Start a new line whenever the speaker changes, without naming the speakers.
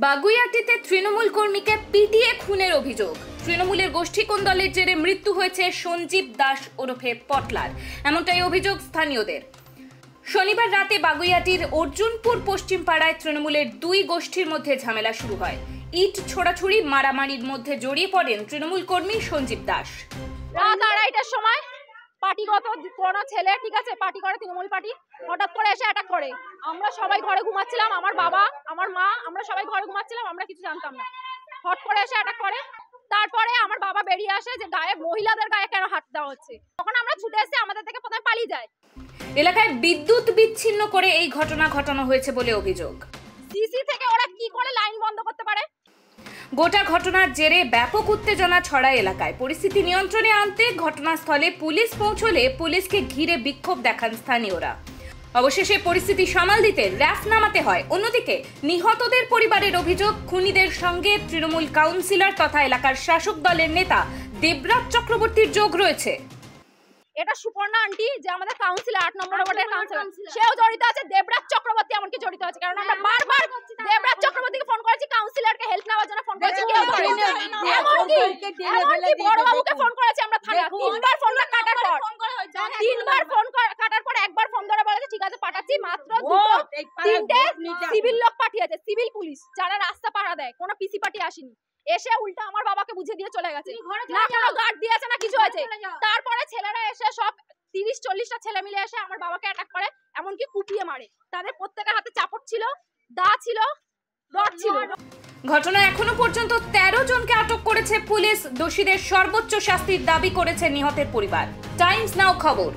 বাগুইআটিতে তৃণমূল কর্মীকে পিটিয়ে খুনের অভিযোগ। তৃণমূলের গোষ্ঠীকোন্দলের জেরে মৃত্যু হয়েছে সঞ্জীব দাস ওরফে পটলার, এমনটাই অভিযোগ স্থানীয়দের। শনিবার রাতে বাগুইআটির অর্জুনপুর পশ্চিম পাড়ায় তৃণমূলের দুই গোষ্ঠীর মধ্যে ঝামেলা শুরু হয়। ইট ছোড়াছুড়ি মারামারির মধ্যে জড়িয়ে পড়েন তৃণমূল কর্মী সঞ্জীব দাস।
রাত 2:30টার সময় পার্টিগত কোনো ছেলে, ঠিক আছে, পার্টি করে তৃণমূল পার্টি, হঠাৎ করে এসে অ্যাটাক করে। আমরা সবাই ঘরে ঘুমাচ্ছিলাম, আমার বাবা, আমার মা, আমরা সবাই ঘরে ঘুমাচ্ছিলাম, আমরা কিছু জানতাম না। হট করে এসে অ্যাটাক করে। তারপরে আমার বাবা বেরিয়ে আসে যে গায়ে, মহিলাদের গায়ে কেন হাত দেওয়া হচ্ছে। তখন আমরা ছুটে এসে আমাদের থেকে প্রথমে পালিয়ে যায়।
এলাকায় বিদ্যুৎ বিচ্ছিন্ন করে এই ঘটনা ঘটানো হয়েছে বলে অভিযোগ।
সিসি থেকে ওরা কি করে লাইন বন্ধ করতে পারে?
গোটা ঘটনার জেরে ব্যাপক উত্তেজনা ছড়ায় এলাকায়। পরিস্থিতি নিয়ন্ত্রণে আনতে ঘটনাস্থলে পুলিশ পৌঁছলে পুলিশকে ঘিরে বিক্ষোভ দেখান স্থানীয়রা। অবশেষে পরিস্থিতি সামাল দিতে র্যাফ নামাতে হয়। অন্যদিকে নিহতদের পরিবারের অভিযোগ, খুনিদের সঙ্গে তৃণমূল কাউন্সিলর তথা এলাকার শাসক দলের নেতা দেবরাজ চক্রবর্তীর যোগ রয়েছে।
এটা সুপর্ণা আন্টি, যে আমাদের কাউন্সিলর 8 নম্বর ওয়ার্ডের কাউন্সিলর, সেও জড়িত আছে। দেবরাজ চক্রবর্তী এমনকি জড়িত আছে, কারণ আমরা বারবার দেবরাজ চক্রবর্তীকে ফোন করেছি, কাউন্সিলরকে হেল্প নেওয়ার জন্য ফোন করেছি, কেউ ধরেনি। এমনকি বড়বাবুকে ফোন করেছি আমরা থানা, 3বার ফোনটা কাটার পর, 3বার ফোন কাটার পর একবার ফোন ধরে বলেছে ঠিক আছে পাঠাচ্ছি। মাত্র 3টে সিভিল লোক পাঠিয়েছে, সিভিল পুলিশ, যারা রাস্তা পাহারা দেয়। কোনো পিসি পার্টি আসেনি, এসে উল্টা আমার বাবাকে বুঝিয়ে দিয়ে চলে গেছে। না কোনো গার্ড দিয়েছে না কিছু আছে। তারপরে ছেলেরা এসে সব 30-40টা ছেলে মিলে এসে আমার বাবাকে অ্যাটাক করে, এমনকি কুপিয়ে মারে। তাদের প্রত্যেকের হাতে চাপট ছিল, দা ছিল, রড ছিল।
ঘটনা এখনো পর্যন্ত 13 জনকে আটক করেছে পুলিশ। দোষীদের সর্বোচ্চ শাস্তির দাবি করেছে নিহতের পরিবার। টাইমস নাও খবর।